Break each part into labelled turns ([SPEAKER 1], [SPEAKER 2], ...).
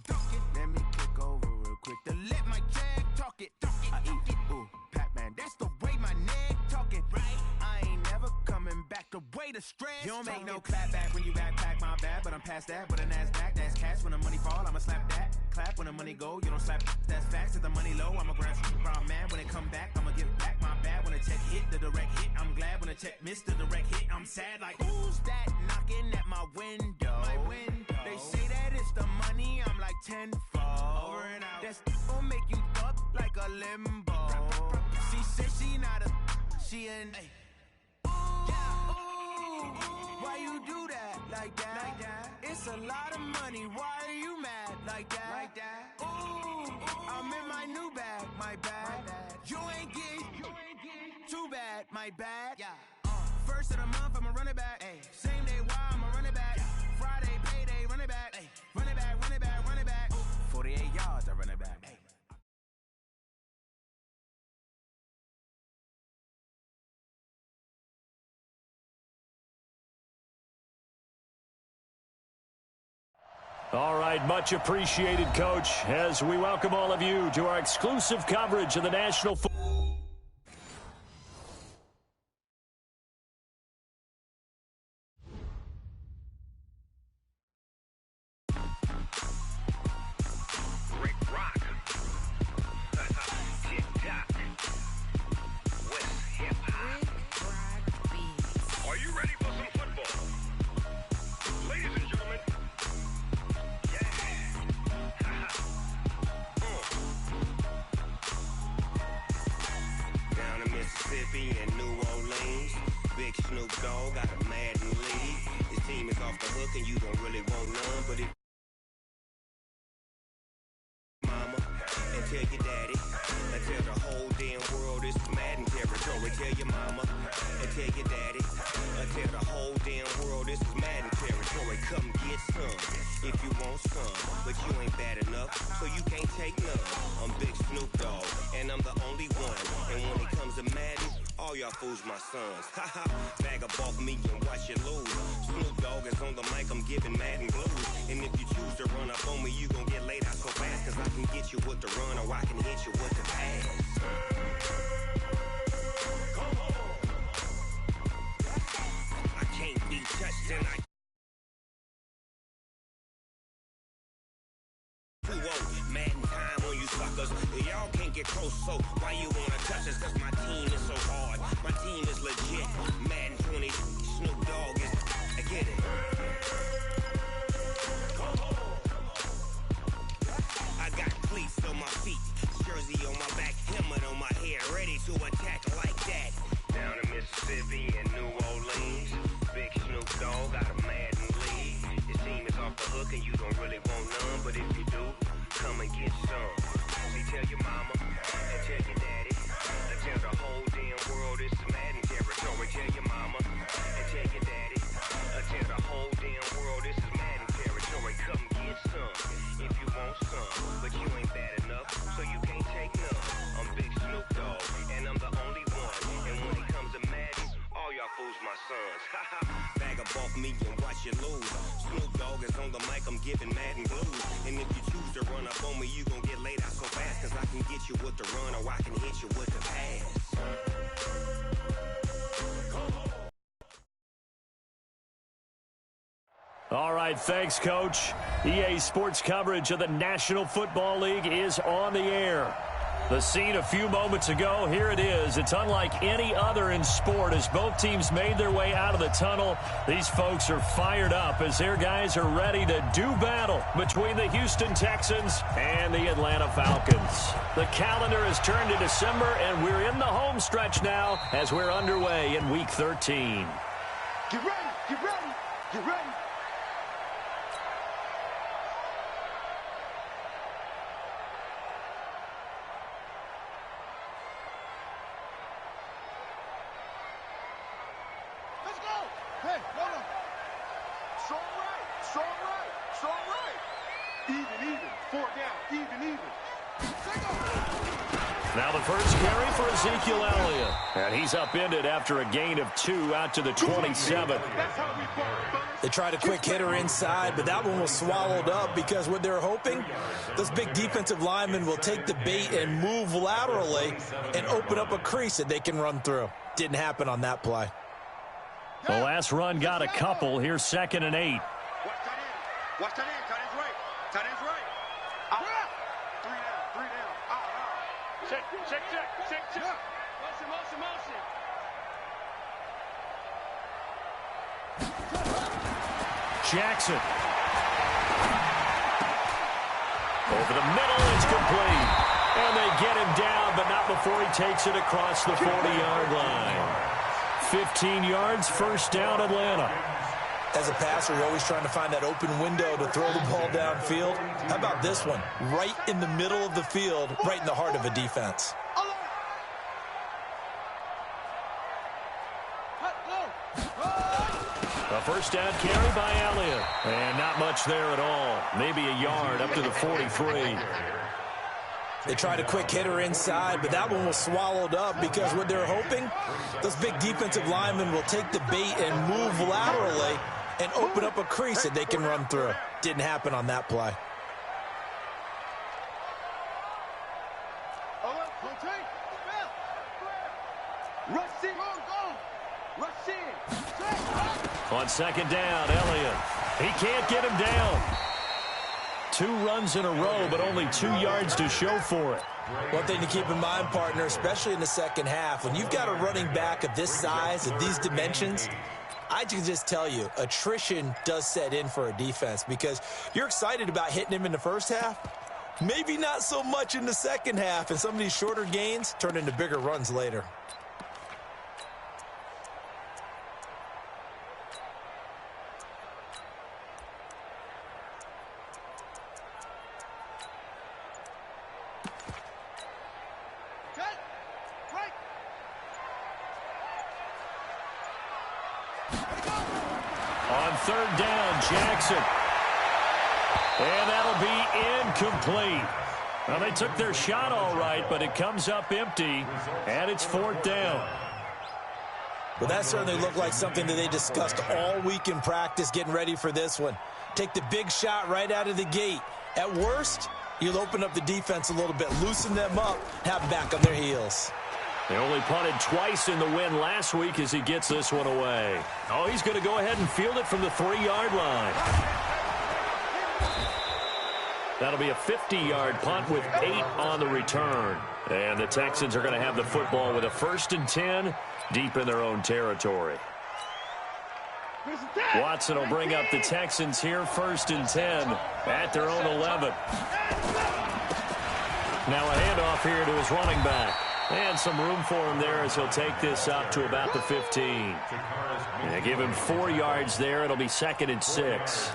[SPEAKER 1] talking. Let me kick over real quick to let my jag talk it. I eat, ooh, Pac-Man, that's the way my neck talking. Right? I ain't never coming back the way the stress. You don't make no clap back when you backpack, my bad, but I'm past that. But a NASDAQ, that's cash. When the money fall, I'ma slap that. Clap when the money go, you don't slap. That's facts. If the money low, I'ma grab brown man. When it come back, I'ma give back my bad. When the check hit, the direct hit, I'm glad. When the check missed the direct hit, I'm sad. Like, who's that knocking at my window? They say that it's the money, I'm like tenfold. Over and out. That's gon' make you up like a limbo. She said she not a, she an. Why you do that like that? It's a lot of money. Why are you mad like that? Ooh, I'm in my new bag, my bad. You ain't get too bad, my bad. First of the month, I'ma run it back. Same day, why I'ma run it back. Friday, payday, run it back. Run it back, run it back, run it back. 48 yards, I run it back.
[SPEAKER 2] All right, much appreciated, Coach, as we welcome all of you to our exclusive coverage of the National Football.
[SPEAKER 3] In New Orleans, big Snoop Dogg got a mad and lead. His team is off the hook and you don't really want none, but if mama and tell your daddy and tell the whole damn world it's Madden territory. Tell your mama and tell your daddy and tell the whole damn world this is Madden territory. Come get some if you want some, but you ain't bad enough, so you can't take none. I'm Big Snoop Dogg and I'm the only one, and when it comes to Madden, all y'all fools my sons. Haha, bag up off me and watch you lose. Snoop Dogg is on the mic, I'm giving Madden blues. And if you choose to run up on me, you gon' get laid out so fast, cause I can get you with the run or I can hit you with the pass. Come on. I can't be touched and I Madden time on you suckers. Y'all can't get close, so why you wanna touch us? Cause my team is so hard. My team is legit. Madden 20, Snoop Dogg is. I get it. I got cleats on my feet, jersey on my back, helmet on my head, ready to attack like that. Down in Mississippi and New Orleans, big Snoop Dogg got a Madden lead. His team is off the hook and you don't really want none, but if you do, come and get some. See, tell your mama and tell your daddy and tell the whole damn world it's Madden territory. Tell your mama and tell your daddy and tell the whole damn world this is Madden territory. Come get some if you want some, but you ain't bad enough, so you can't take none. I'm Big Snoop Dogg and I'm the only one, and when it comes to Madden, all y'all fools my sons. Bag up off me and watch you lose. Snoop Dogg is on the mic, I'm giving Madden blues. And if you choose to run up on me, you gon' get laid out so fast, cause I can get you with the run or I can hit you with the pass.
[SPEAKER 2] All right, thanks, Coach. EA Sports coverage of the National Football League is on the air. The scene a few moments ago, here it is. It's unlike any other in sport as both teams made their way out of the tunnel. These folks are fired up as their guys are ready to do battle between the Houston Texans and the Atlanta Falcons. The calendar has turned to December, and we're in the home stretch now as we're underway in Week 13.
[SPEAKER 4] Get ready, get ready, get ready. Hey, no. Strong right, strong right, strong right. Even, 4 down, even.
[SPEAKER 2] Now the first carry for Ezekiel Elliott. And he's upended after a gain of 2 out to the 27.
[SPEAKER 5] They tried a quick hitter inside, but that one was swallowed up because what they're hoping, those big defensive linemen will take the bait and move laterally and open up a crease that they can run through. Didn't happen on that play.
[SPEAKER 2] The last run got a couple. Here's 2nd and 8.
[SPEAKER 4] Watch that in. Watch that in. Tight end's right. Tight end's right. Out. 3 down. 3 down. Out. Check. Motion.
[SPEAKER 2] Jackson. Over the middle, it's complete. And they get him down, but not before he takes it across the 40-yard line. 15 yards, first down, Atlanta.
[SPEAKER 5] As a passer, you're always trying to find that open window to throw the ball downfield. How about this one? Right in the middle of the field, right in the heart of a defense.
[SPEAKER 2] A first down carry by Elliott. And not much there at all. Maybe a yard up to the 43.
[SPEAKER 5] They tried a quick hitter inside, but that one was swallowed up because what they're hoping, those big defensive linemen will take the bait and move laterally and open up a crease that they can run through. Didn't happen on that play.
[SPEAKER 2] On 2nd down, Elliott. He can't get him down. 2 runs in a row, but only 2 yards to show for it.
[SPEAKER 5] One thing to keep in mind, partner, especially in the second half, when you've got a running back of this size, of these dimensions, I can just tell you, attrition does set in for a defense because you're excited about hitting him in the first half. Maybe not so much in the second half, and some of these shorter gains turn into bigger runs later.
[SPEAKER 2] On 3rd down, Jackson. And that'll be incomplete. Well, they took their shot all right, but it comes up empty, and it's 4th down.
[SPEAKER 5] Well, that certainly looked like something that they discussed all week in practice getting ready for this one. Take the big shot right out of the gate. At worst, you'll open up the defense a little bit, loosen them up, have them back on their heels.
[SPEAKER 2] They only punted twice in the win last week as he gets this one away. Oh, he's going to go ahead and field it from the 3-yard line. That'll be a 50-yard punt with 8 on the return. And the Texans are going to have the football with a 1st and 10 deep in their own territory. Watson will bring up the Texans here, 1st and 10 at their own 11. Now a handoff here to his running back. And some room for him there as he'll take this up to about the 15. And give him 4 yards there. It'll be 2nd and 6.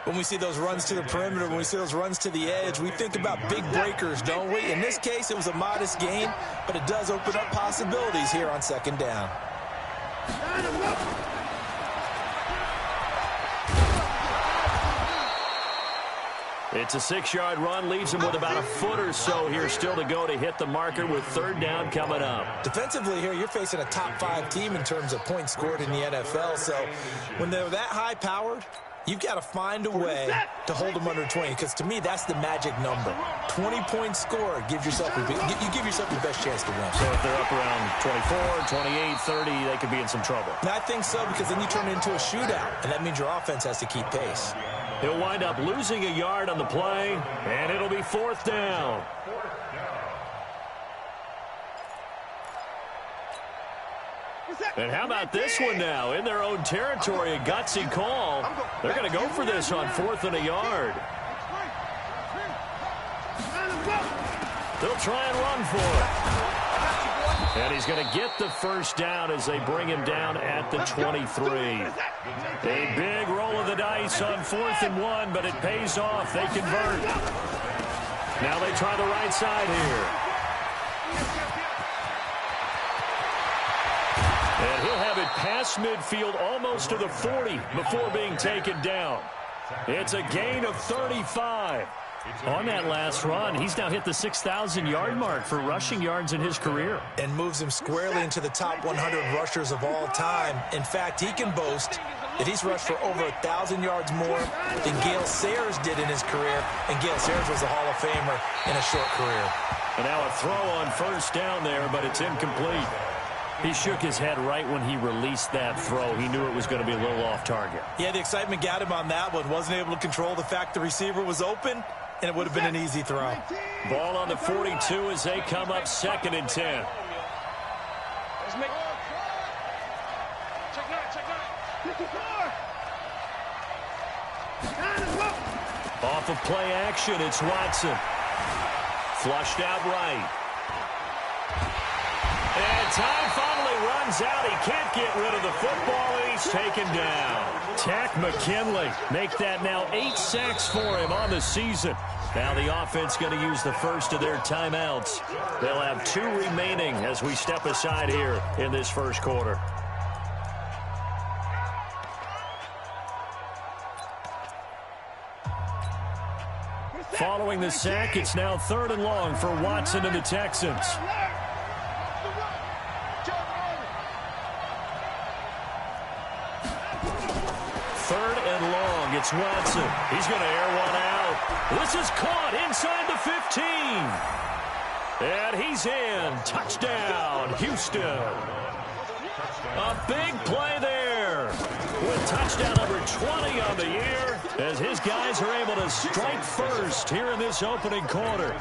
[SPEAKER 5] When we see those runs to the perimeter, when we see those runs to the edge, we think about big breakers, don't we? In this case, it was a modest gain, but it does open up possibilities here on 2nd down.
[SPEAKER 2] It's a 6-yard run, leaves him with about a foot or so here still to go to hit the marker with 3rd down coming up.
[SPEAKER 5] Defensively here, you're facing a top 5 team in terms of points scored in the NFL, so when they're that high-powered, you've got to find a way to hold them under 20, because to me, that's the magic number. 20 points scored, you give yourself your best chance to win.
[SPEAKER 2] So if they're up around 24, 28, 30, they could be in some trouble.
[SPEAKER 5] And I think so, because then you turn it into a shootout, and that means your offense has to keep pace.
[SPEAKER 2] He'll wind up losing a yard on the play, and it'll be 4th down. And how about this one now? In their own territory, a gutsy call. They're going to go for this on 4th and a yard. They'll try and run for it. And he's going to get the 1st down as they bring him down at the 23. A big roll of the dice on 4th and 1, but it pays off. They convert. Now they try the right side here. And he'll have it past midfield almost to the 40 before being taken down. It's a gain of 35. On that last run, he's now hit the 6,000-yard mark for rushing yards in his career.
[SPEAKER 5] And moves him squarely into the top 100 rushers of all time. In fact, he can boast that he's rushed for over 1,000 yards more than Gale Sayers did in his career. And Gale Sayers was a Hall of Famer in a short career.
[SPEAKER 2] And now a throw on first down there, but it's incomplete. He shook his head right when he released that throw. He knew it was going to be a little off target.
[SPEAKER 5] Yeah, the excitement got him on that one. Wasn't able to control the fact the receiver was open, and it would have been an easy throw.
[SPEAKER 2] Ball on the 42 as they come up 2nd and 10. Off of play action, it's Watson. Flushed out right. And time finally runs out. He can't get rid of the football, and he's taken down. Tack McKinley make that now 8 sacks for him on the season. Now the offense going to use the first of their timeouts. They'll have 2 remaining as we step aside here in this first quarter. Following the sack, it's now 3rd and long for Watson and the Texans. 3rd and long. It's Watson. He's going to air one out. This is caught inside the 15. And he's in. Touchdown, Houston. A big play there with touchdown number 20 on the year as his guys are able to strike first here in this opening quarter.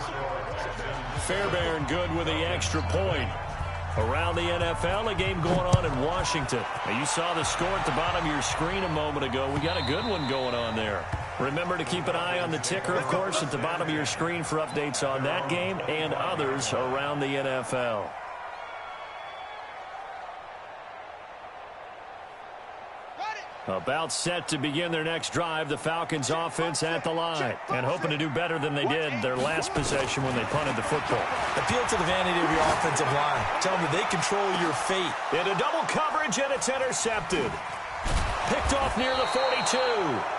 [SPEAKER 2] Fairbairn good with the extra point. Around the NFL, a game going on in Washington. Now, you saw the score at the bottom of your screen a moment ago. We got a good one going on there. Remember to keep an eye on the ticker, of course, at the bottom of your screen for updates on that game and others around the NFL. About set to begin their next drive, the Falcons offense at the line and hoping to do better than they did their last possession when they punted the football.
[SPEAKER 5] Appeal to the vanity of your offensive line. Tell them that they control your fate.
[SPEAKER 2] Into double coverage, and it's intercepted. Picked off near the 42.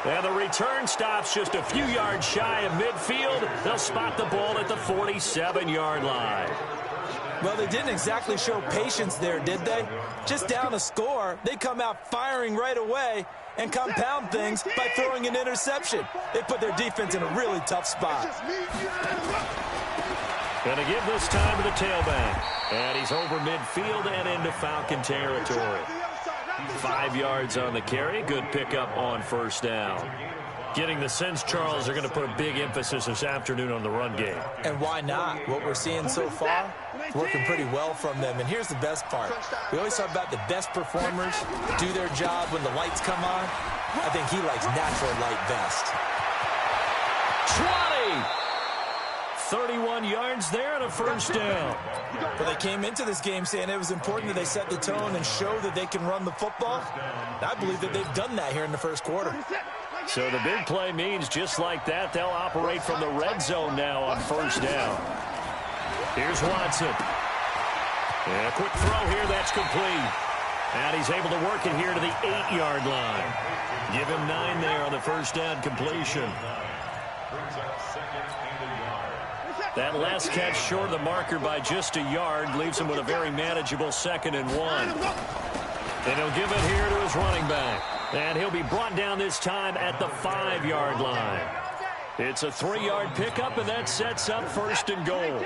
[SPEAKER 2] And the return stops just a few yards shy of midfield. They'll spot the ball at the 47-yard line.
[SPEAKER 5] Well, they didn't exactly show patience there, did they? Just down a score, they come out firing right away and compound things by throwing an interception. They put their defense in a really tough spot.
[SPEAKER 2] Going to give this time to the tailback. And he's over midfield and into Falcon territory. 5 yards on the carry. Good pickup on first down. Getting the sense, Charles, are going to put a big emphasis this afternoon on the run game.
[SPEAKER 5] And why not? What we're seeing so far, it's working pretty well from them. And here's the best part. We always talk about the best performers do their job when the lights come on. I think he likes natural light best.
[SPEAKER 2] 20! 31 yards there and a first down.
[SPEAKER 5] Well, they came into this game saying it was important that they set the tone and show that they can run the football. I believe that they've done that here in the first quarter.
[SPEAKER 2] So the big play means just like that, they'll operate from the red zone now on first down. Here's Watson. And a quick throw here, that's complete. And he's able to work it here to the 8-yard line. Give him 9 there on the first down completion. That last catch short of the marker by just a yard leaves him with a very manageable 2nd and 1. And he'll give it here to his running back. And he'll be brought down this time at the 5-yard line. It's a 3-yard pickup, and that sets up first and goal.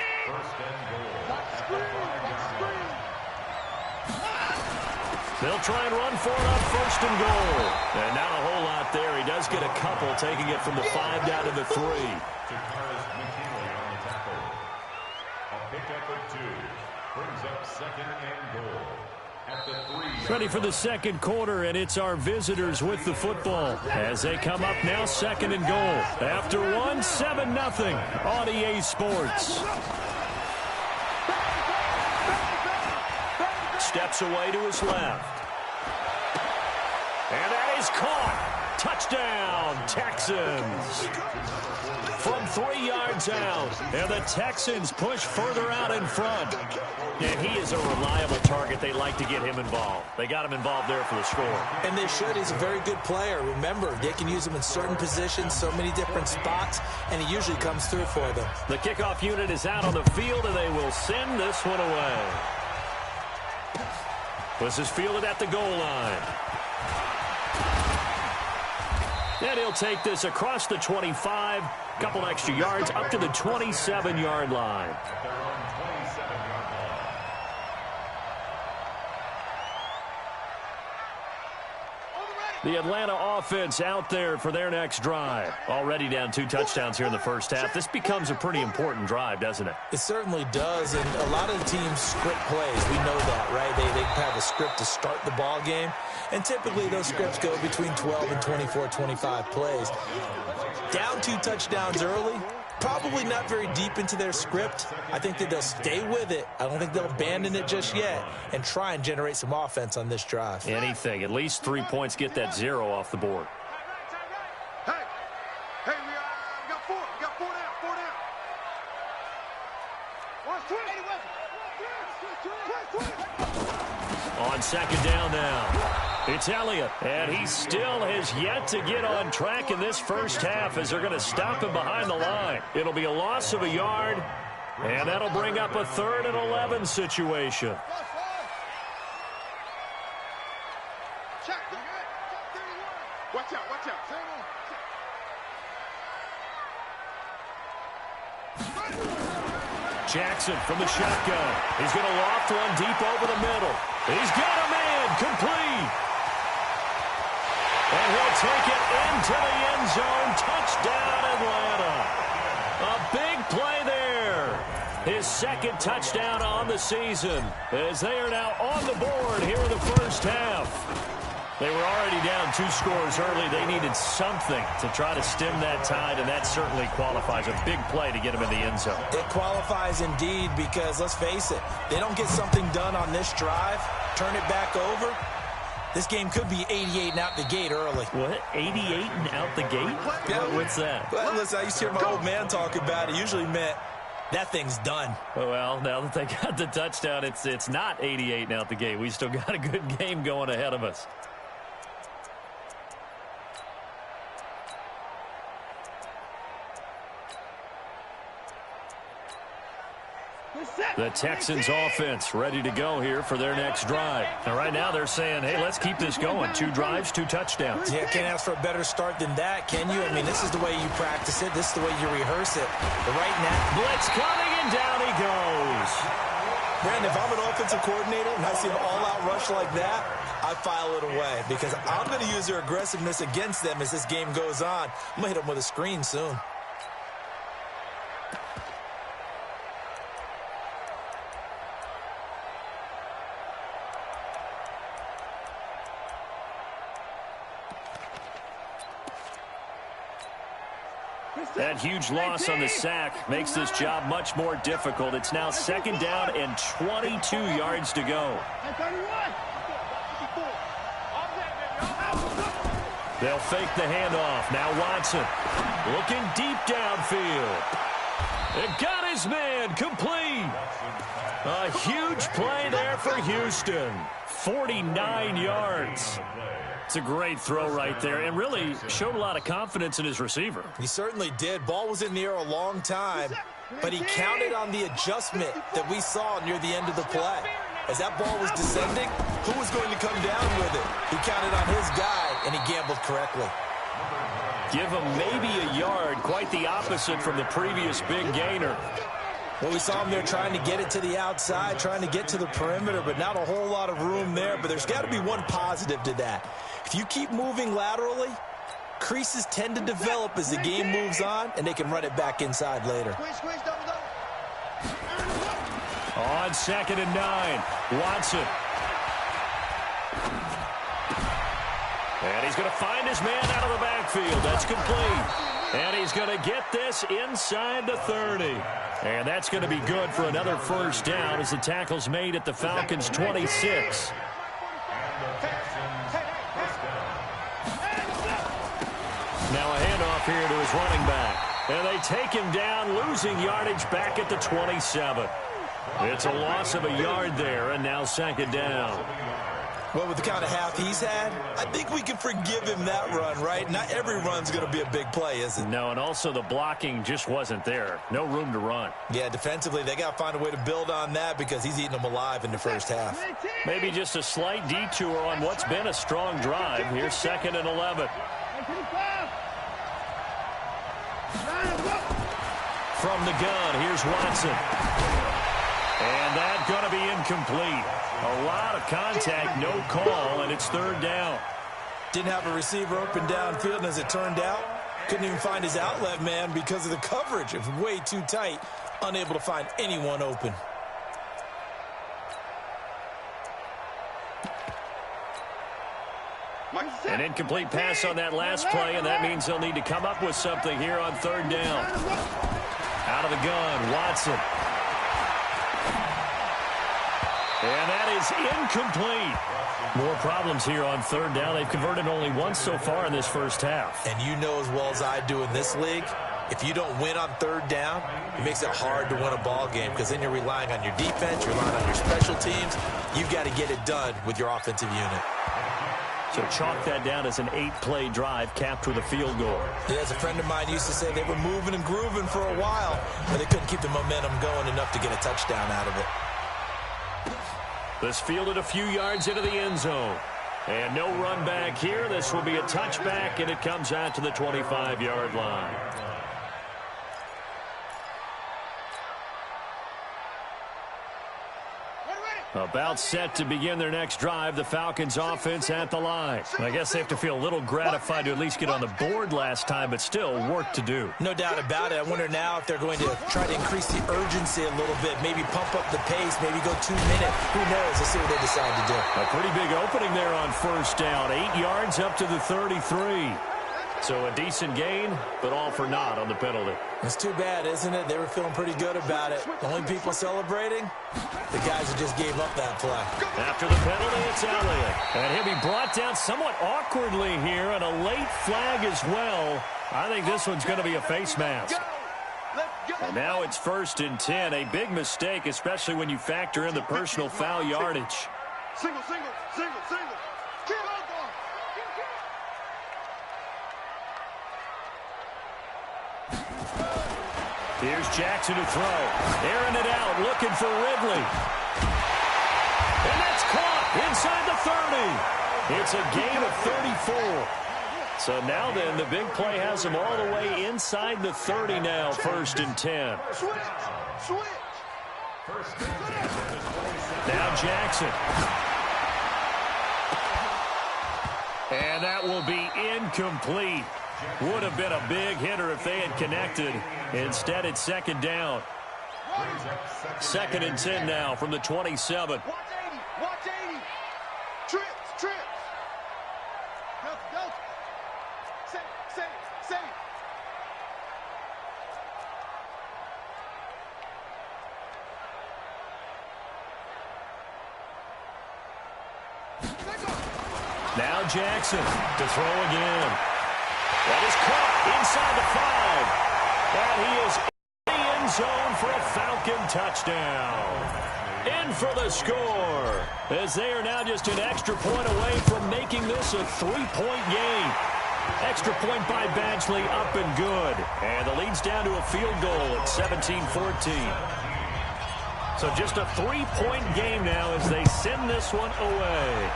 [SPEAKER 2] They'll try and run for it up first and goal. And not a whole lot there. He does get a couple, taking it from the 5 down to the 3. Ready for the second quarter, and it's our visitors with the football as they come up now 2nd and goal. After 1, 7-0 on EA Sports. Steps away to his left. And that is caught. Touchdown, Texans. From 3 yards out, and the Texans push further out in front. And he is a reliable target. They like to get him involved. They got him involved there for the score.
[SPEAKER 5] And they should. He's a very good player. Remember, they can use him in certain positions, so many different spots, and he usually comes through for them.
[SPEAKER 2] The kickoff unit is out on the field, and they will send this one away. This is fielded at the goal line. And he'll take this across the 25, couple extra yards, up to the 27-yard line. The Atlanta offense out there for their next drive. Already down 2 touchdowns here in the first half. This becomes a pretty important drive, doesn't it?
[SPEAKER 5] It certainly does, and a lot of the teams script plays. We know that, right? They have a script to start the ball game, and typically those scripts go between 12 and 24, 25 plays. Down 2 touchdowns early, probably not very deep into their script. I think that they'll stay with it. I don't think they'll abandon it just yet and try and generate some offense on this drive.
[SPEAKER 2] Anything. At least 3 points, get that 0 off the board.
[SPEAKER 4] Hey, we got 4. We got 4 down. 4 down.
[SPEAKER 2] On second down now. It's Elliott, and he still has yet to get on track in this first half as they're going to stop him behind the line. It'll be a loss of a yard, and that'll bring up a 3rd and 11 situation.
[SPEAKER 4] Check. Watch out.
[SPEAKER 2] Jackson from the shotgun. He's going to loft one deep over the middle. He's got a man complete. And he'll take it into the end zone. Touchdown, Atlanta. A big play there. His 2nd touchdown on the season as they are now on the board here in the first half. They were already down 2 scores early. They needed something to try to stem that tide, and that certainly qualifies. A big play to get him in the end zone.
[SPEAKER 5] It qualifies indeed because, let's face it, they don't get something done on this drive, turn it back over, this game could be 88 and out the gate early.
[SPEAKER 2] What? 88 and out the gate?
[SPEAKER 5] Yeah.
[SPEAKER 2] What's that?
[SPEAKER 5] Well, listen, I used to hear my old man talk about it. Usually meant that thing's done.
[SPEAKER 2] Well, now that they got the touchdown, it's not 88 and out the gate. We still got a good game going ahead of us. The Texans offense ready to go here for their next drive. And right now they're saying, hey, let's keep this going. 2 drives, 2 touchdowns.
[SPEAKER 5] Yeah, can't ask for a better start than that, can you? I mean, this is the way you practice it. This is the way you rehearse it. But right now,
[SPEAKER 2] blitz coming, and down he goes.
[SPEAKER 5] Brandon, if I'm an offensive coordinator and I see an all-out rush like that, I file it away because I'm going to use their aggressiveness against them as this game goes on. I'm going to hit them with a screen soon.
[SPEAKER 2] That huge loss on the sack makes this job much more difficult. It's now 2nd down and 22 yards to go. They'll fake the handoff. Now Watson looking deep downfield. It got his man complete. A huge play there for Houston. 49 yards. It's a great throw right there and really showed a lot of confidence in his receiver.
[SPEAKER 5] He certainly did. Ball was in the air a long time, but he counted on the adjustment that we saw near the end of the play. As that ball was descending, who was going to come down with it? He counted on his guy, and he gambled correctly.
[SPEAKER 2] Give him maybe a yard, quite the opposite from the previous big gainer.
[SPEAKER 5] Well, we saw him there trying to get it to the outside, trying to get to the perimeter, but not a whole lot of room there. But there's got to be one positive to that. If you keep moving laterally, creases tend to develop as the game moves on, and they can run it back inside later.
[SPEAKER 2] On 2nd and 9, Watson. And he's going to find his man out of the backfield. That's complete. And he's going to get this inside the 30. And that's going to be good for another first down as the tackle's made at the Falcons' 26. off here to his running back. And they take him down, losing yardage back at the 27. It's a loss of a yard there, and now second down.
[SPEAKER 5] Well, with the kind of half he's had, I think we can forgive him that run, right? Not every run's going to be a big play, is it?
[SPEAKER 2] No, and also the blocking just wasn't there. No room to run.
[SPEAKER 5] Yeah, defensively, they got to find a way to build on that because he's eating them alive in the first half.
[SPEAKER 2] Maybe just a slight detour on what's been a strong drive. Here's 2nd and 11. From the gun, here's Watson. And that's going to be incomplete. A lot of contact, no call, and it's 3rd down.
[SPEAKER 5] Didn't have a receiver open downfield, and as it turned out, couldn't even find his outlet man because of the coverage. It was way too tight, unable to find anyone open.
[SPEAKER 2] An incomplete pass on that last play, and that means they'll need to come up with something here on 3rd down. Out of the gun, Watson. And that is incomplete. More problems here on 3rd down. They've converted only once so far in this first half.
[SPEAKER 5] And you know as well as I do in this league, if you don't win on 3rd down, it makes it hard to win a ball game because then you're relying on your defense, you're relying on your special teams. You've got to get it done with your offensive unit.
[SPEAKER 2] So chalk that down as an 8-play drive capped with a field goal.
[SPEAKER 5] Yeah, as a friend of mine used to say, they were moving and grooving for a while, but they couldn't keep the momentum going enough to get a touchdown out of it.
[SPEAKER 2] This fielded a few yards into the end zone. And no run back here. This will be a touchback, and it comes out to the 25-yard line. About set to begin their next drive, the Falcons offense at the line. I guess they have to feel a little gratified to at least get on the board last time, but still work to do.
[SPEAKER 5] No doubt about it. I wonder now if they're going to try to increase the urgency a little bit, maybe pump up the pace, maybe go 2 minutes. Who knows? Let's see what they decide to do.
[SPEAKER 2] A pretty big opening there on 1st down. 8 yards up to the 33. So a decent gain, but all for naught on the penalty.
[SPEAKER 5] It's too bad, isn't it? They were feeling pretty good about it. The only people celebrating, the guys who just gave up that play.
[SPEAKER 2] After the penalty, it's Elliott. And he'll be brought down somewhat awkwardly here, and a late flag as well. I think this one's going to be a face mask. And now it's 1st and 10. A big mistake, especially when you factor in the personal foul yardage.
[SPEAKER 4] Single, single, single, single. Keep on going.
[SPEAKER 2] Here's Jackson to throw. Airing it out, looking for Ridley. And that's caught inside the 30. It's a gain of 34. So now then, the big play has him all the way inside the 30 now, 1st and 10.
[SPEAKER 4] Switch.
[SPEAKER 2] Now Jackson. And that will be incomplete. Would have been a big hitter if they had connected. Instead, it's 2nd down. 2nd and 10 now from the 27.
[SPEAKER 4] Watch 80. Watch 80. Trips. Go. Save.
[SPEAKER 2] Now Jackson to throw again. That is caught inside the 5. And he is in the end zone for a Falcon touchdown. In for the score, as they are now just an extra point away from making this a 3-point game. Extra point by Badgley, up and good. And the lead's down to a field goal at 17-14. So just a 3-point game now as they send this one away.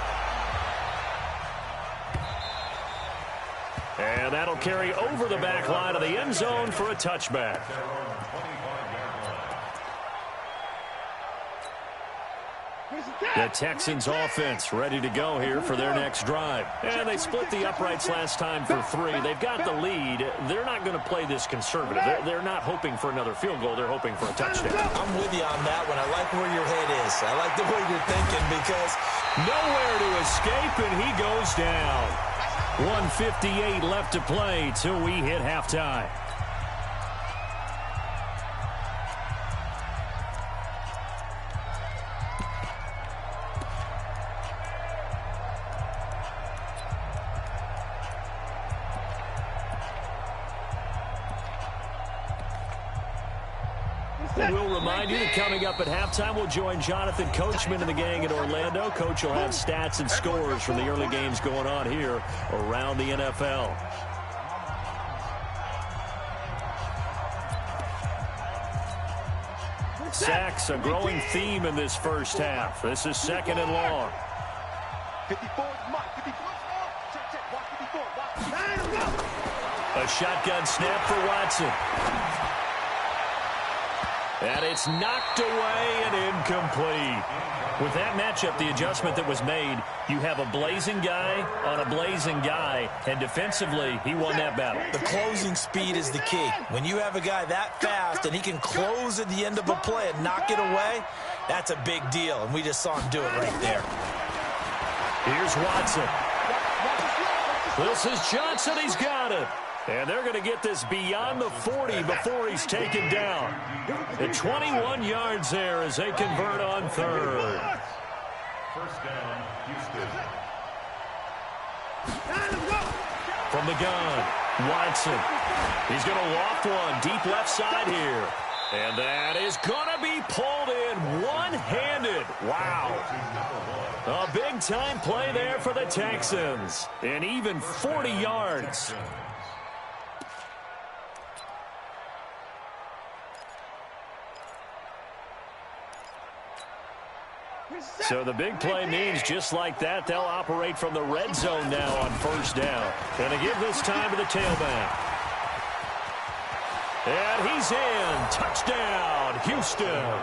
[SPEAKER 2] And that'll carry over the back line of the end zone for a touchback. The Texans offense ready to go here for their next drive. And they split the uprights last time for 3. They've got the lead. They're not going to play this conservative. They're not hoping for another field goal. They're hoping for a touchdown.
[SPEAKER 5] I'm with you on that one. I like where your head is. I like the way you're thinking because
[SPEAKER 2] nowhere to escape, and he goes down. 1:58 left to play till we hit halftime. And we'll remind you that coming up at halftime, we'll join Jonathan Coachman and the gang in Orlando. Coach will have stats and scores from the early games going on here around the NFL. Sacks, a growing theme in this first half. This is 2nd and long.
[SPEAKER 4] 54 is Mike. 54 check. Watch 54. Watch.
[SPEAKER 2] A shotgun snap for Watson. And it's knocked away and incomplete. With that matchup, the adjustment that was made, you have a blazing guy on a blazing guy, and defensively, he won that battle.
[SPEAKER 5] The closing speed is the key. When you have a guy that fast and he can close at the end of a play and knock it away, that's a big deal, and we just saw him do it right there.
[SPEAKER 2] Here's Watson. This is Johnson. He's got it. And they're going to get this beyond the 40 before he's taken down. At 21 yards there as they convert on 3rd.
[SPEAKER 6] First down, Houston.
[SPEAKER 2] From the gun, Watson. He's going to loft one deep left side here. And that is going to be pulled in one-handed. Wow. A big-time play there for the Texans. And even 40 yards. So the big play means just like that, they'll operate from the red zone now on 1st down. And they give this time to the tailback. And he's in. Touchdown, Houston.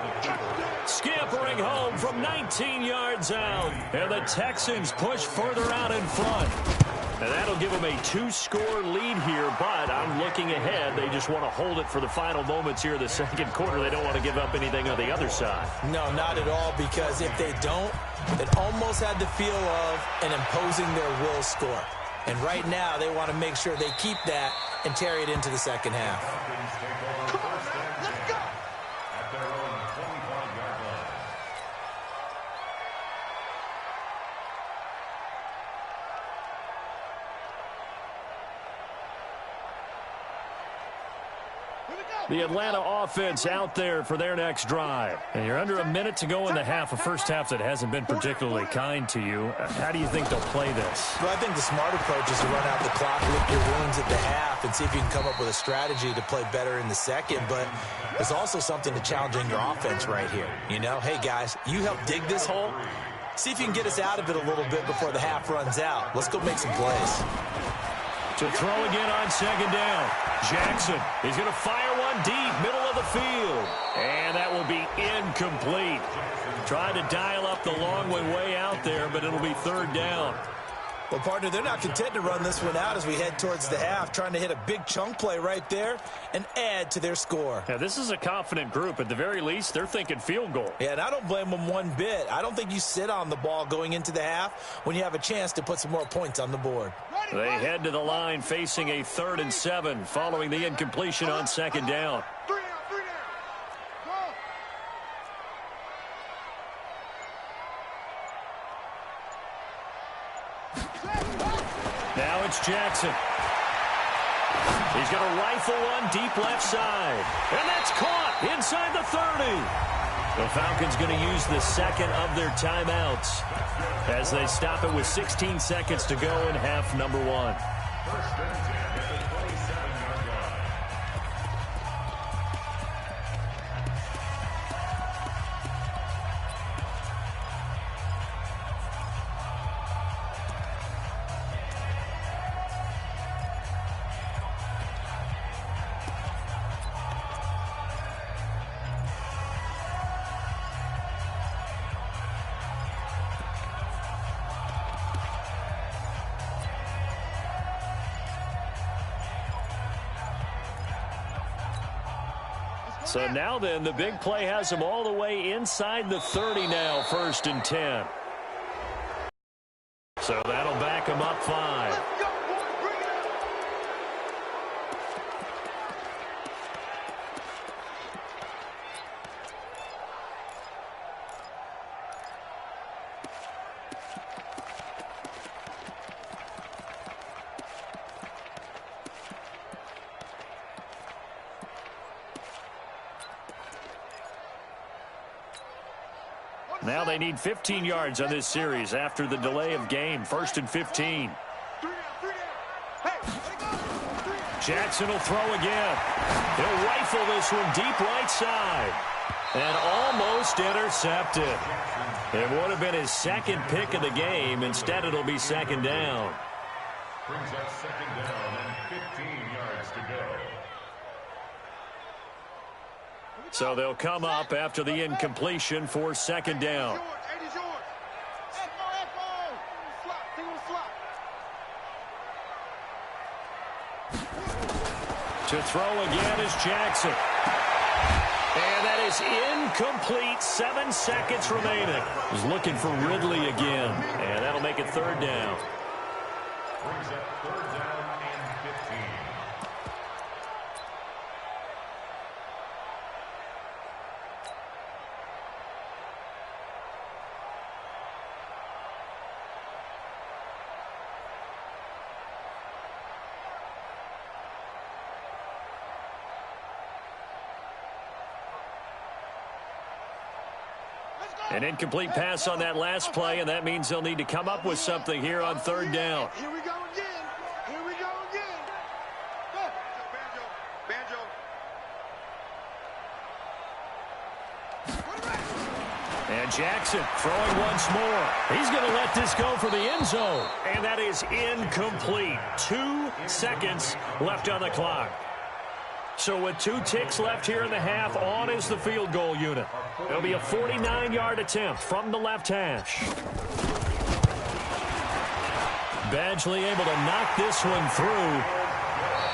[SPEAKER 2] Scampering home from 19 yards out. And the Texans push further out in front. And that'll give them a 2-score lead here, but I'm looking ahead. They just want to hold it for the final moments here in the 2nd quarter. They don't want to give up anything on the other side.
[SPEAKER 5] No, not at all, because if they don't, it almost had the feel of an imposing their will score. And right now, they want to make sure they keep that and carry it into the 2nd half.
[SPEAKER 4] Come on, man. Let's go.
[SPEAKER 6] At their own 25-yard line.
[SPEAKER 2] The Atlanta offense out there for their next drive. And you're under a minute to go in the half, a first half that hasn't been particularly kind to you. How do you think they'll play this?
[SPEAKER 5] Well, I think the smart approach is to run out the clock, lick your wounds at the half, and see if you can come up with a strategy to play better in the 2nd. But there's also something to challenging your offense right here. You know, hey, guys, you help dig this hole. See if you can get us out of it a little bit before the half runs out. Let's go make some plays.
[SPEAKER 2] To throw again on 2nd down. Jackson, he's going to fire one deep, middle of the field. And that will be incomplete. Tried to dial up the long way out there, but it'll be 3rd down.
[SPEAKER 5] Well, partner, they're not content to run this one out as we head towards the half, trying to hit a big chunk play right there and add to their score.
[SPEAKER 2] Yeah, this is a confident group. At the very least, they're thinking field goal.
[SPEAKER 5] Yeah, and I don't blame them one bit. I don't think you sit on the ball going into the half when you have a chance to put some more points on the board.
[SPEAKER 2] They head to the line facing a 3rd and 7 following the incompletion on 2nd down.
[SPEAKER 4] 3 down. Go.
[SPEAKER 2] Now it's Jackson. He's going to rifle one deep left side. And that's caught inside the 30. The Falcons going to use the 2nd of their timeouts as they stop it with 16 seconds to go in half number 1.
[SPEAKER 6] First and 10 at the 27-yard line.
[SPEAKER 2] So now then, the big play has them all the way inside the 30 now, 1st and 10. So that'll back them up 5. Now they need 15 yards on this series after the delay of game. 1st and 15. Jackson will throw again. He'll rifle this one deep right side. And almost intercepted. It would have been his second pick of the game. Instead, it'll be 2nd down.
[SPEAKER 6] Brings up 2nd down and 15 yards to go.
[SPEAKER 2] So they'll come up after the incompletion for 2nd down. To throw again is Jackson. And that is incomplete. 7 seconds remaining. He's looking for Ridley again. And that'll make it 3rd down.
[SPEAKER 6] Brings up 3rd down and 15.
[SPEAKER 2] An incomplete pass on that last play, and that means they'll need to come up with something here on 3rd down.
[SPEAKER 4] Here we go again. Here we go again. Go. Banjo.
[SPEAKER 2] And Jackson throwing once more. He's going to let this go for the end zone. And that is incomplete. 2 seconds left on the clock. So with 2 ticks left here in the half, on is the field goal unit. It'll be a 49-yard attempt from the left hash. Badgley able to knock this one through.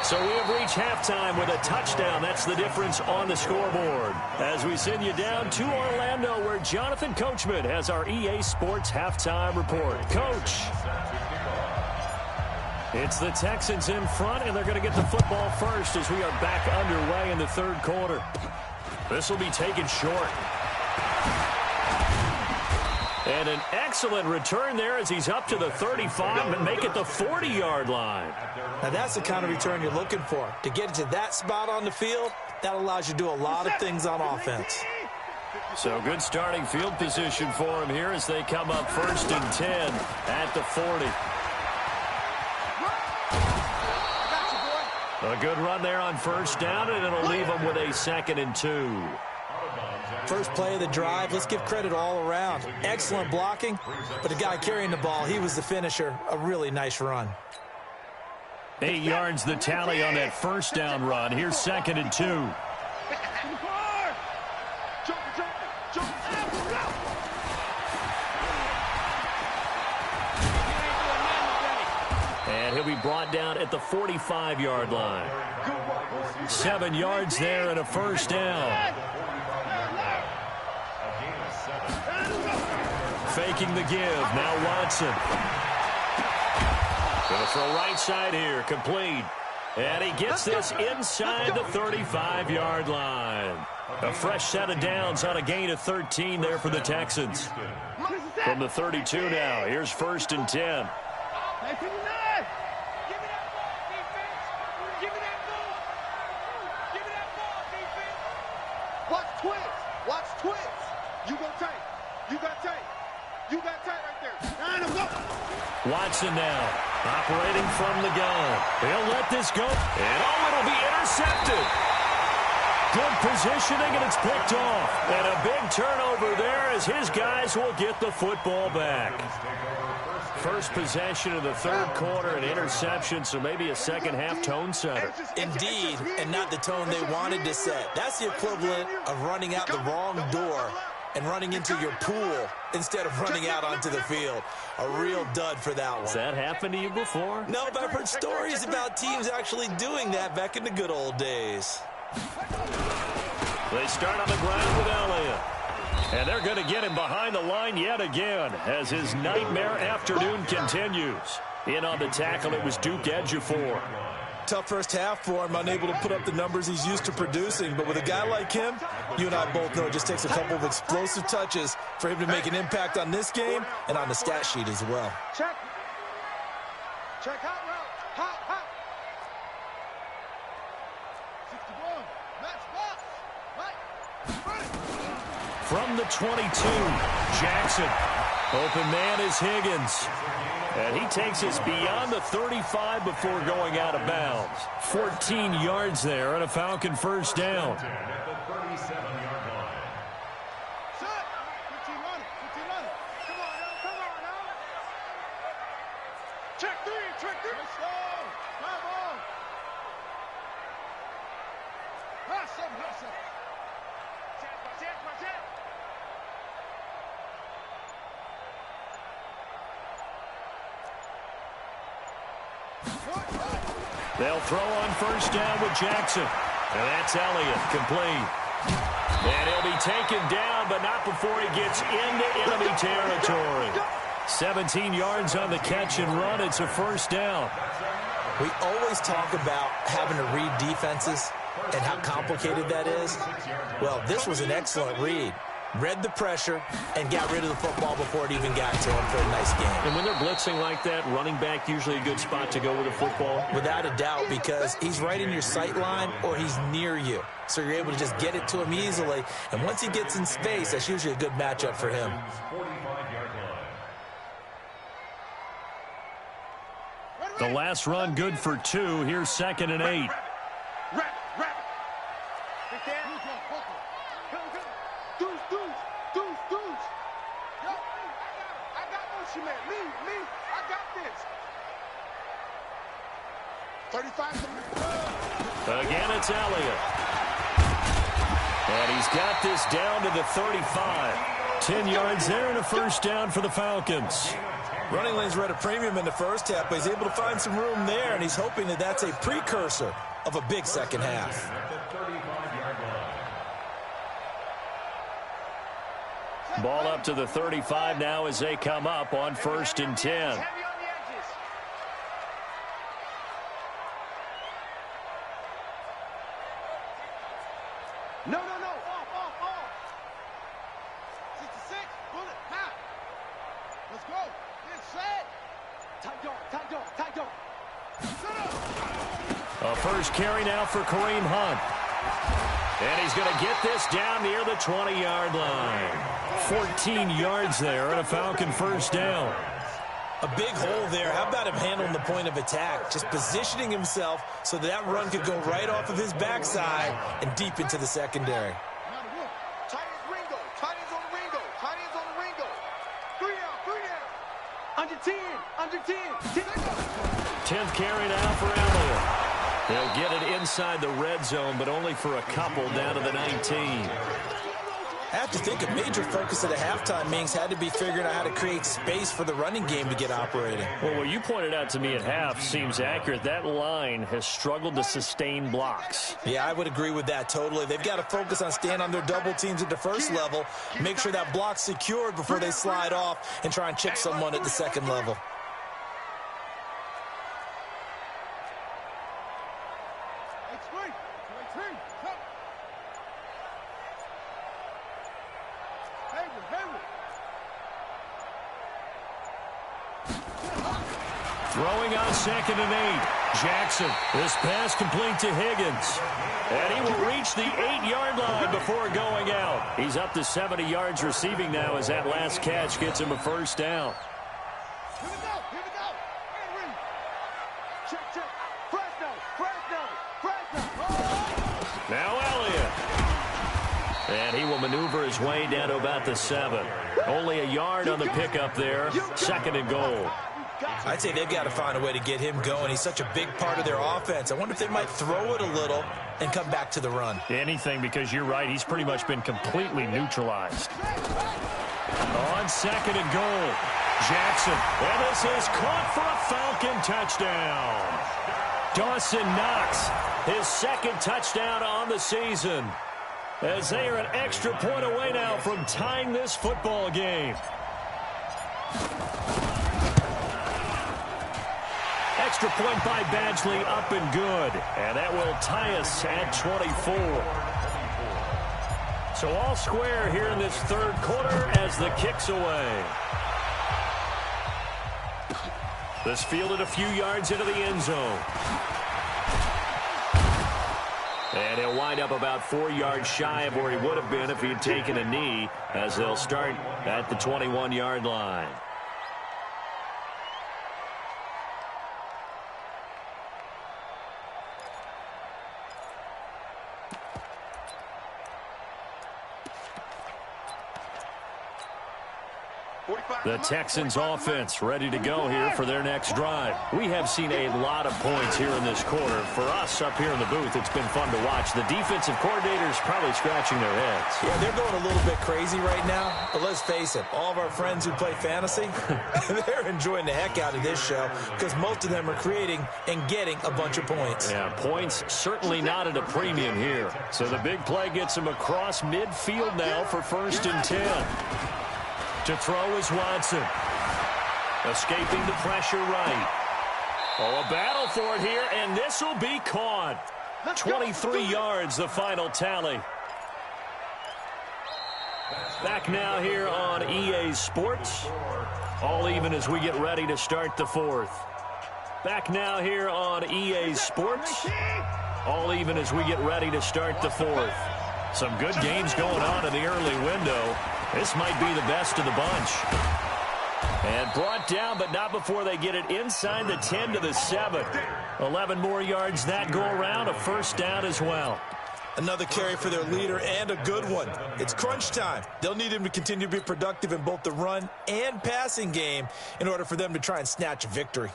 [SPEAKER 2] So we have reached halftime with a touchdown. That's the difference on the scoreboard. As we send you down to Orlando, where Jonathan Coachman has our EA Sports halftime report. Coach. It's the Texans in front, and they're going to get the football first as we are back underway in the 3rd quarter. This will be taken short. And an excellent return there as he's up to the 35 and make it the 40-yard line.
[SPEAKER 5] Now, that's the kind of return you're looking for. To get to that spot on the field, that allows you to do a lot of things on offense.
[SPEAKER 2] So good starting field position for him here as they come up 1st and 10 at the 40. A good run there on 1st down, and it'll leave them with a 2nd and 2.
[SPEAKER 5] First play of the drive, let's give credit all around. Excellent blocking, but the guy carrying the ball, he was the finisher. A really nice run.
[SPEAKER 2] 8 yards the tally on that 1st down run. Here's 2nd and 2. And he'll be brought down at the 45-yard line. 7 yards there and a 1st down. Faking the give. Now Watson. Going to throw right side here. Complete. And he gets this inside the 35-yard line. A fresh set of downs on a gain of 13 there for the Texans. From the 32 now. Here's 1st and 10.
[SPEAKER 4] Watch twins. You got tape right there.
[SPEAKER 2] Watson now, operating from the gun. He'll let this go, and it'll be intercepted. Good positioning, and it's picked off. And a big turnover there as his guys will get the football back. First possession of the 3rd quarter, an interception, so maybe a second-half tone setter.
[SPEAKER 5] Indeed, and not the tone they wanted to set. That's the equivalent of running out the wrong door and running into your pool instead of running out onto the field. A real dud for that one.
[SPEAKER 2] Has that happened to you before?
[SPEAKER 5] No, but I've heard stories about teams actually doing that back in the good old days.
[SPEAKER 2] They start on the ground with Elliott. And they're going to get him behind the line yet again as his nightmare afternoon continues. In on the tackle, it was Duke Ejiofor.
[SPEAKER 5] Tough first half for him, unable to put up the numbers he's used to producing. But with a guy like him, you and I both know it just takes a couple of explosive touches for him to make an impact on this game and on the stat sheet as well.
[SPEAKER 4] Check hot route. Hot. 61. Match box.
[SPEAKER 2] From the 22, Jackson. Open man is Higgins. And he takes us beyond the 35 before going out of bounds. 14 yards there and a Falcon first down.
[SPEAKER 6] At the 37-yard line.
[SPEAKER 4] Set. 15 running. 15 running. Come on, now. Come on, now. Check three. Check three. Let's go. Come on. Pass him. Pass him. Check.
[SPEAKER 2] They'll throw on first down with Jackson. And that's Elliott, complete. And he'll be taken down, but not before he gets into enemy territory. 17 yards on the catch and run. It's a first down.
[SPEAKER 5] We always talk about having to read defenses and how complicated that is. Well, this was an excellent read. Read the pressure and got rid of the football before it even got to him for a nice game.
[SPEAKER 2] And when they're blitzing like that, running back usually a good spot to go with the football?
[SPEAKER 5] Without a doubt, because he's right in your sight line or he's near you. So you're able to just get it to him easily. And once he gets in space, that's usually a good matchup for him.
[SPEAKER 6] 45-yard line.
[SPEAKER 2] The last run good for 2. Here's 2nd and 8.
[SPEAKER 4] Rap. Big Dan. Deuce. Yo, I got motion man. Me. I got this. 35.
[SPEAKER 2] Again, it's Elliott. And he's got this down to the 35. 10 yards there and a first down for the Falcons.
[SPEAKER 5] Running lanes were at a premium in the first half, but he's able to find some room there, and he's hoping that that's a precursor of a big second half.
[SPEAKER 6] At the 35-yard line.
[SPEAKER 2] Ball up to the 35 now as they come up on 1st and 10.
[SPEAKER 4] Heavy on the edges. No. Off. 66. Bullet. Half. Let's go. Inside. Tight dog. Set up.
[SPEAKER 2] A first carry now for Kareem Hunt. And he's going to get this down near the 20-yard line. 14 yards there and a Falcon first down.
[SPEAKER 5] A big hole there. How about him handling the point of attack? Just positioning himself so that run could go right off of his backside and deep into the secondary.
[SPEAKER 4] Tight ends Ringo. Tight ends on the Ringo. 3 down. Under 10.
[SPEAKER 2] 10th carry now for Elliott. They'll get it inside the red zone, but only for a couple down to the 19.
[SPEAKER 5] I have to think a major focus at a halftime meetings had to be figuring out how to create space for the running game to get operating.
[SPEAKER 2] Well, what you pointed out to me at half seems accurate. That line has struggled to sustain blocks.
[SPEAKER 5] Yeah, I would agree with that totally. They've got to focus on staying on their double teams at the first level, make sure that block's secured before they slide off and try and chip someone at the second level.
[SPEAKER 2] Throwing on 2nd and 8. Jackson. This pass complete to Higgins. And he will reach the 8-yard line before going out. He's up to 70 yards receiving now as that last catch gets him a first down.
[SPEAKER 4] Here we go. Henry. Check. Fresno.
[SPEAKER 2] Now Elliott. And he will maneuver his way down to about the 7. Only a yard on the pickup there. 2nd and goal.
[SPEAKER 5] I'd say they've got to find a way to get him going. He's such a big part of their offense. I wonder if they might throw it a little and come back to the run.
[SPEAKER 2] Anything, because you're right. He's pretty much been completely neutralized. On 2nd and goal. Jackson. And this is caught for a Falcon touchdown. Dawson Knox, his 2nd touchdown on the season. As they are an extra point away now from tying this football game. Extra point by Badgley, up and good. And that will tie us at 24. So all square here in this third quarter as the kick's away. This fielded a few yards into the end zone. And he'll wind up about 4 yards shy of where he would have been if he had taken a knee, as they'll start at the 21-yard line. The Texans offense ready to go here for their next drive. We have seen a lot of points here in this quarter. For us up here in the booth, it's been fun to watch. The defensive coordinators probably scratching their heads.
[SPEAKER 5] Yeah, they're going a little bit crazy right now. But let's face it, all of our friends who play fantasy, they're enjoying the heck out of this show because most of them are creating and getting a bunch of points.
[SPEAKER 2] Yeah, points certainly not at a premium here. So the big play gets him across midfield now for 1st and 10. To throw is Watson. Escaping the pressure right. Oh, a battle for it here, and this will be caught. 23 yards, the final tally. Back now here on EA Sports. All even as we get ready to start the 4th. Back now here on EA Sports. All even as we get ready to start the 4th. Some good games going on in the early window. This might be the best of the bunch. And brought down, but not before they get it inside the 10 to the 7. 11 more yards that go around, a 1st down as well.
[SPEAKER 5] Another carry for their leader and a good one. It's crunch time. They'll need him to continue to be productive in both the run and passing game in order for them to try and snatch a victory.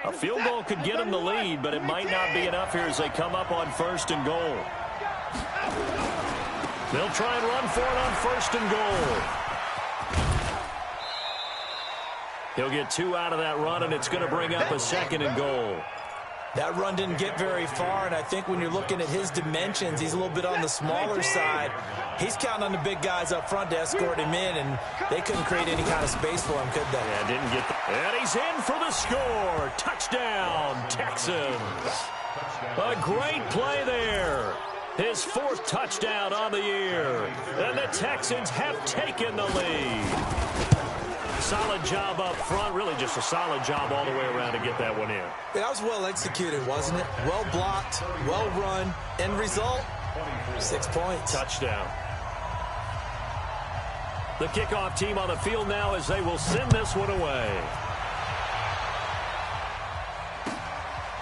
[SPEAKER 2] A field goal could get them the lead, but it might not be enough here as they come up on 1st and goal. They'll try and run for it on 1st and goal. He'll get 2 out of that run, and it's going to bring up a 2nd and goal.
[SPEAKER 5] That run didn't get very far, and I think when you're looking at his dimensions, he's a little bit on the smaller side. He's counting on the big guys up front to escort him in, and they couldn't create any kind of space for him, could they?
[SPEAKER 2] Yeah, didn't get and he's in for the score. Touchdown, Texans. A great play there. His 4th touchdown on the year. And the Texans have taken the lead. Solid job up front. Really just a solid job all the way around to get that one in.
[SPEAKER 5] That was well executed, wasn't it? Well blocked, well run. End result, 6 points.
[SPEAKER 2] Touchdown. The kickoff team on the field now as they will send this one away.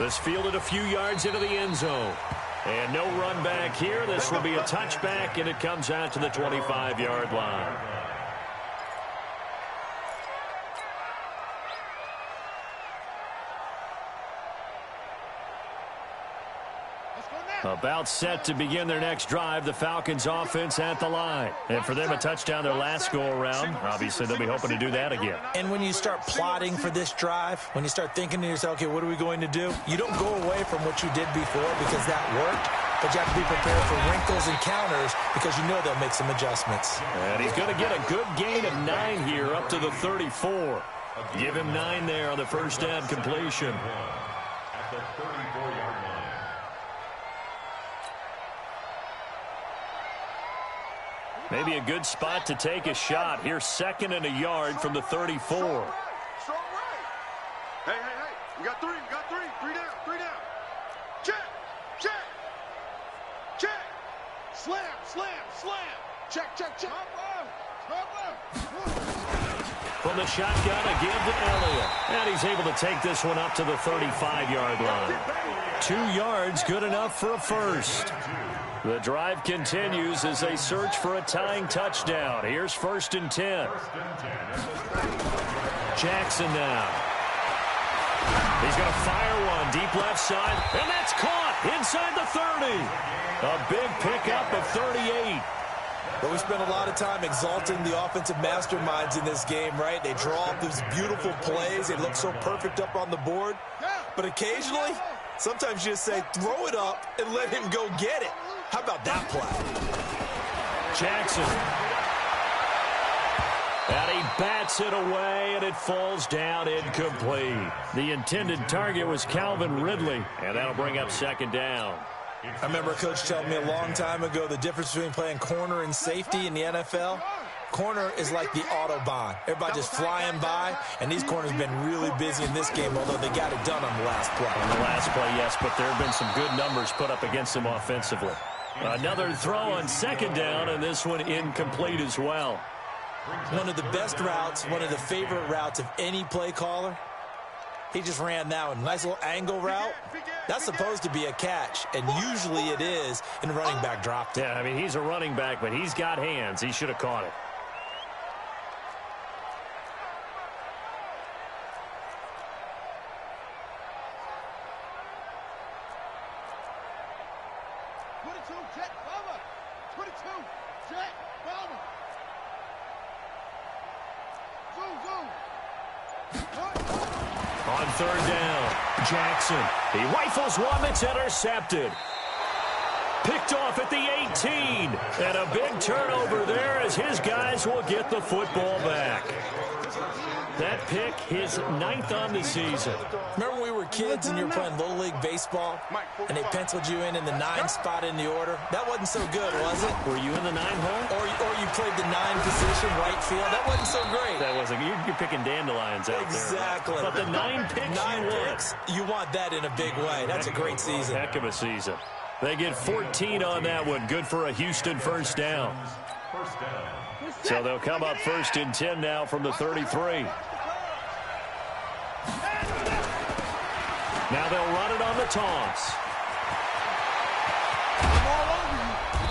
[SPEAKER 2] This fielded a few yards into the end zone. And no run back here. This will be a touchback, and it comes out to the 25-yard line. About set to begin their next drive. The Falcons offense at the line. And for them, a touchdown their last go-around. Obviously, they'll be hoping to do that again.
[SPEAKER 5] And when you start plotting for this drive, when you start thinking to yourself, okay, what are we going to do? You don't go away from what you did before because that worked. But you have to be prepared for wrinkles and counters because you know they'll make some adjustments.
[SPEAKER 2] And he's going to get a good gain of 9 here up to the 34. Give him 9 there on the 1st down completion.
[SPEAKER 6] At the 34-yard line.
[SPEAKER 2] Maybe a good spot to take a shot. Here's 2nd and a yard from the 34.
[SPEAKER 4] Strong right. Hey. We got 3. 3 down. Check. Slam. Check.
[SPEAKER 2] From the shotgun, a give to Elliott. And he's able to take this one up to the 35-yard line. 2 yards, good enough for a 1st. The drive continues as they search for a tying touchdown. Here's 1st and 10. Jackson now. He's going to fire one deep left side, and that's caught inside the 30. A big pickup of 38.
[SPEAKER 5] But we spent a lot of time exalting the offensive masterminds in this game, right? They draw up these beautiful plays. They look so perfect up on the board. But occasionally, sometimes you just say, throw it up and let him go get it. How about that play?
[SPEAKER 2] Jackson. And he bats it away, and it falls down incomplete. The intended target was Calvin Ridley, and that'll bring up 2nd down.
[SPEAKER 5] I remember a coach telling me a long time ago the difference between playing corner and safety in the NFL. Corner is like the Autobahn. Everybody just flying by, and these corners have been really busy in this game, although they got it done on the last play.
[SPEAKER 2] On the last play, yes, but there have been some good numbers put up against them offensively. Another throw on second down, and this one incomplete as well.
[SPEAKER 5] One of the best routes, one of the favorite routes of any play caller. He just ran that one. Nice little angle route. That's supposed to be a catch, and usually it is, and the running back dropped it.
[SPEAKER 2] Yeah, I mean, he's a running back, but he's got hands. He should have caught it. On third down, Jackson. He rifles one that's intercepted. Picked off at the 18. And a big turnover there as his guys will get the football back. That pick, his 9th on the season.
[SPEAKER 5] Remember when we were kids and you were playing Little League Baseball and they penciled you in the 9 spot in the order? That wasn't so good, was it?
[SPEAKER 2] Were you in the 9 hole?
[SPEAKER 5] Or you played the 9 position, right field? That wasn't so great.
[SPEAKER 2] That wasn't. You're picking dandelions out
[SPEAKER 5] exactly.
[SPEAKER 2] there. But the 9 picks,
[SPEAKER 5] you want that in a big way. That's a great season.
[SPEAKER 2] Heck of a season. They get 14 on that one. Good for a Houston first down. So they'll come up 1st and 10 now from the 33. Now they'll run it on the toss.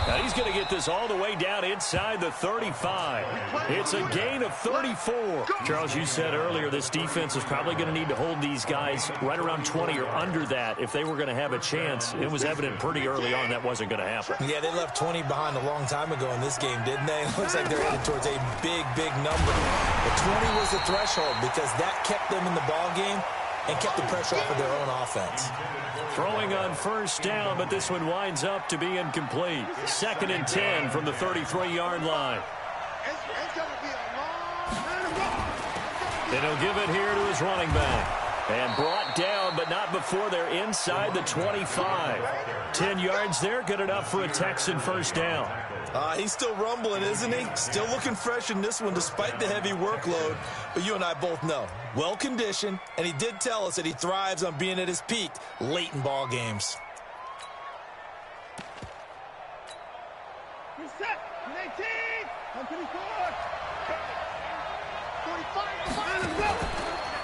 [SPEAKER 2] Now he's going to get this all the way down inside the 35. It's a gain of 34. Charles, you said earlier this defense is probably going to need to hold these guys right around 20 or under that if they were going to have a chance. It was evident pretty early on that wasn't going to happen.
[SPEAKER 5] Yeah, they left 20 behind a long time ago in this game, didn't they? It looks like they're headed towards a big, big number. But 20 was the threshold because that kept them in the ball game and kept the pressure off of their own offense.
[SPEAKER 2] Throwing on first down, but this one winds up to be incomplete. 2nd and 10 from the 33-yard line. And he'll give it here to his running back. And brought down, but not before they're inside the 25. 10 yards there, good enough for a Texan first down.
[SPEAKER 5] He's still rumbling, isn't he? Still looking fresh in this one despite the heavy workload. But you and I both know, well-conditioned, and he did tell us that he thrives on being at his peak late in ball games.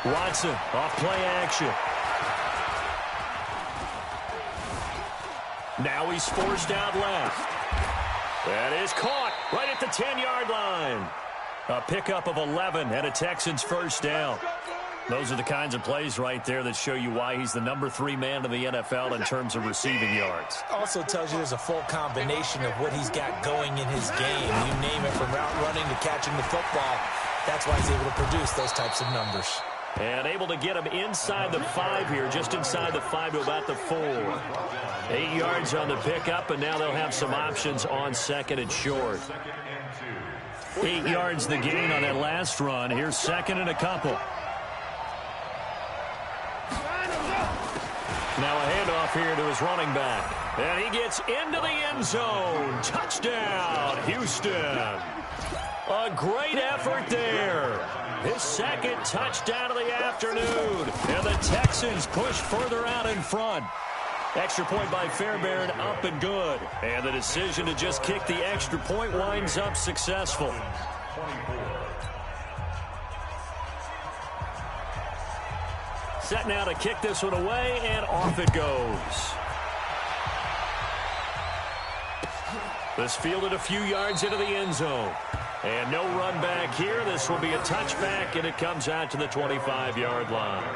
[SPEAKER 2] Watson off play action. Now he's forced out left. That is caught right at the 10-yard line. A pickup of 11 and a Texans first down. Those are the kinds of plays right there that show you why he's the number 3 man in the NFL in terms of receiving yards.
[SPEAKER 5] Also tells you there's a full combination of what he's got going in his game. You name it, from route running to catching the football. That's why he's able to produce those types of numbers.
[SPEAKER 2] And able to get him inside the 5 here, just inside the 5 to about the 4. 8 yards on the pickup, and now they'll have some options on 2nd and short. 8 yards the gain on that last run. Here's 2nd and a couple. Now a handoff here to his running back. And he gets into the end zone. Touchdown, Houston. A great effort there. His 2nd touchdown of the afternoon. And the Texans push further out in front. Extra point by Fairbairn, up and good. And the decision to just kick the extra point winds up successful. Set now to kick this one away, and off it goes. This fielded a few yards into the end zone. And no run back here. This will be a touchback, and it comes out to the 25-yard line.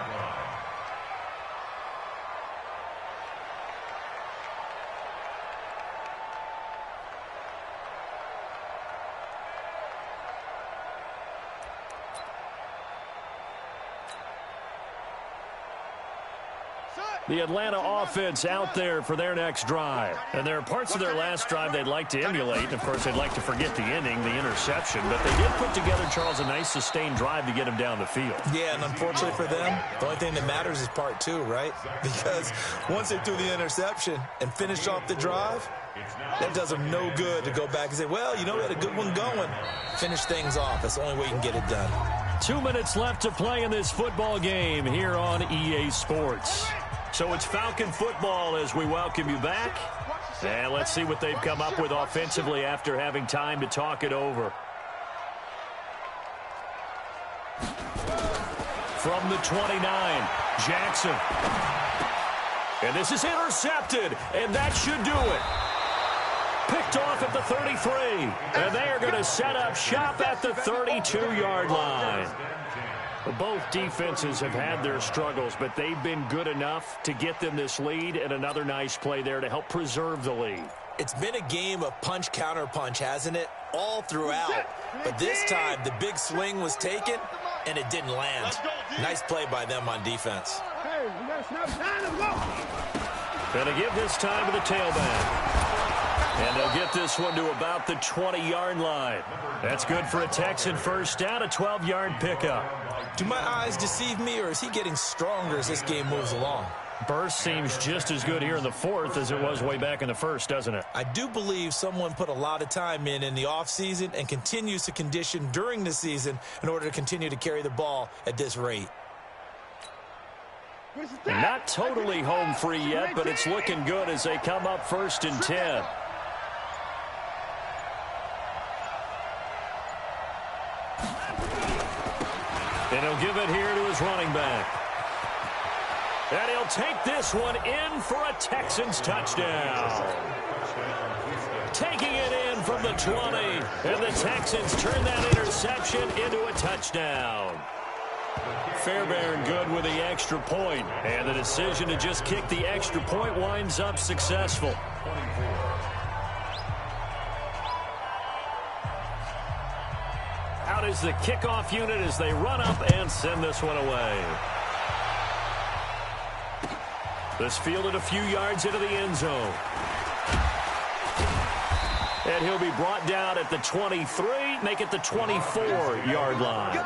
[SPEAKER 2] The Atlanta offense out there for their next drive. And there are parts of their last drive they'd like to emulate. Of course, they'd like to forget the ending, the interception. But they did put together, Charles, a nice sustained drive to get him down the field.
[SPEAKER 5] Yeah, and unfortunately for them, the only thing that matters is part 2, right? Because once they threw the interception and finished off the drive, That does them no good to go back and say, well, you know, we had a good one going. Finish things off. That's the only way you can get it done.
[SPEAKER 2] 2 minutes left to play in this football game here on EA Sports. So it's Falcon football as we welcome you back. And let's see what they've come up with offensively after having time to talk it over. From the 29, Jackson. And this is intercepted, and that should do it. Picked off at the 33, and they are going to set up shop at the 32-yard line. Both defenses have had their struggles, but they've been good enough to get them this lead, and another nice play there to help preserve the lead.
[SPEAKER 5] It's been a game of punch-counter-punch, hasn't it? All throughout. But this time, the big swing was taken, and it didn't land. Nice play by them on defense.
[SPEAKER 2] Going to give this time to the tailback. And they'll get this one to about the 20-yard line. That's good for a Texan first down, a 12-yard pickup.
[SPEAKER 5] Do my eyes deceive me, or is he getting stronger as this game moves along?
[SPEAKER 2] Burst seems just as good here in the fourth as it was way back in the first, doesn't it?
[SPEAKER 5] I do believe someone put a lot of time in the offseason and continues to condition during the season in order to continue to carry the ball at this rate.
[SPEAKER 2] Not totally home free yet, but it's looking good as they come up 1st and 10. And he'll give it here to his running back. And he'll take this one in for a Texans touchdown. Taking it in from the 20, and the Texans turn that interception into a touchdown. Fairbairn good with the extra point, and the decision to just kick the extra point winds up successful. Out is the kickoff unit as they run up and send this one away. This fielded a few yards into the end zone. And he'll be brought down at the 23, make it the 24-yard line.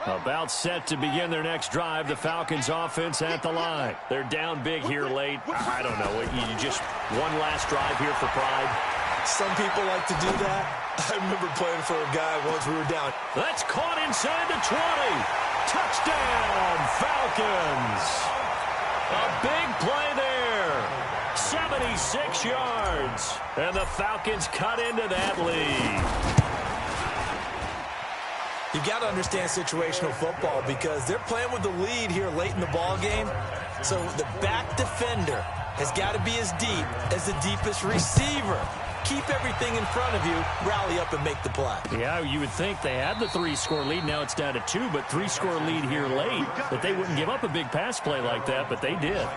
[SPEAKER 2] About set to begin their next drive, the Falcons offense at the line. They're down big here late. I don't know. You just one last drive here for pride.
[SPEAKER 5] Some people like to do that. I remember playing for a guy once we were down.
[SPEAKER 2] That's caught inside the 20. Touchdown, Falcons. A big play there. 76 yards. And the Falcons cut into that lead.
[SPEAKER 5] You've got to understand situational football because they're playing with the lead here late in the ball game. So the back defender has got to be as deep as the deepest receiver. Keep everything in front of you, rally up and make the play.
[SPEAKER 2] Yeah, you would think they had the 3-score lead. Now it's down to 2, but 3-score lead here late. That they wouldn't give up a big pass play like that, but they did.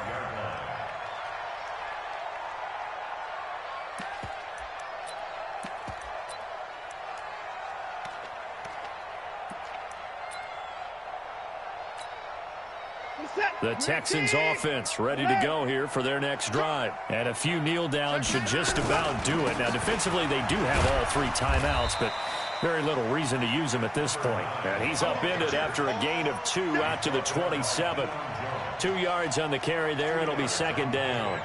[SPEAKER 2] The Texans offense ready to go here for their next drive. And a few kneel downs should just about do it. Now, defensively, they do have all 3 timeouts, but very little reason to use them at this point. And he's upended after a gain of 2 out to the 27. 2 yards on the carry there. It'll be 2nd down.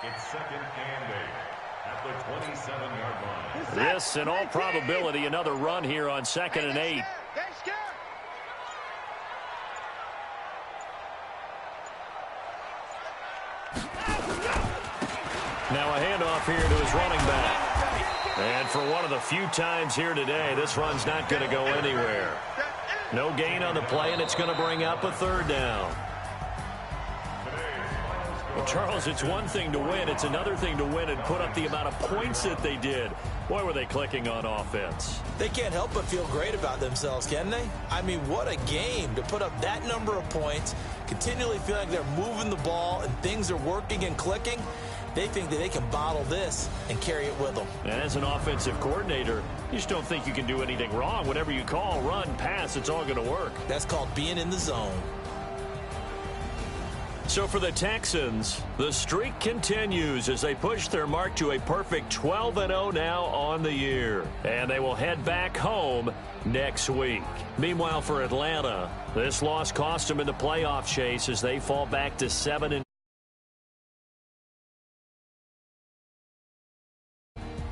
[SPEAKER 6] It's 2nd and 8 at the 27-yard line.
[SPEAKER 2] This, in all probability, another run here on 2nd and 8. Now a handoff here to his running back. And for one of the few times here today, this run's not going to go anywhere. No gain on the play, and it's going to bring up a 3rd down. Well, Charles, it's one thing to win. It's another thing to win and put up the amount of points that they did. Boy, were they clicking on offense.
[SPEAKER 5] They can't help but feel great about themselves, can they? I mean, what a game to put up that number of points, continually feeling like they're moving the ball and things are working and clicking. They think that they can bottle this and carry it with them.
[SPEAKER 2] And as an offensive coordinator, you just don't think you can do anything wrong. Whatever you call, run, pass, it's all going to work.
[SPEAKER 5] That's called being in the zone.
[SPEAKER 2] So for the Texans, the streak continues as they push their mark to a perfect 12-0 now on the year. And they will head back home next week. Meanwhile, for Atlanta, this loss cost them in the playoff chase as they fall back to 7-2.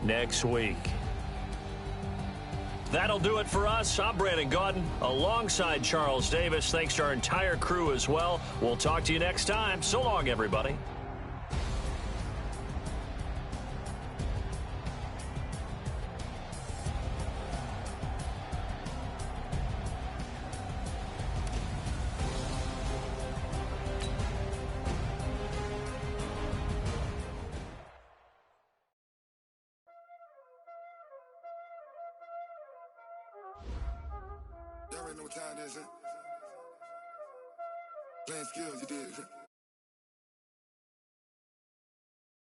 [SPEAKER 2] next week. That'll do it for us. I'm Brandon Gaudin alongside Charles Davis. Thanks to our entire crew as well. We'll talk to you next time. So long, everybody.
[SPEAKER 7] Y'all already know what time it is, huh? Playing skills, you did.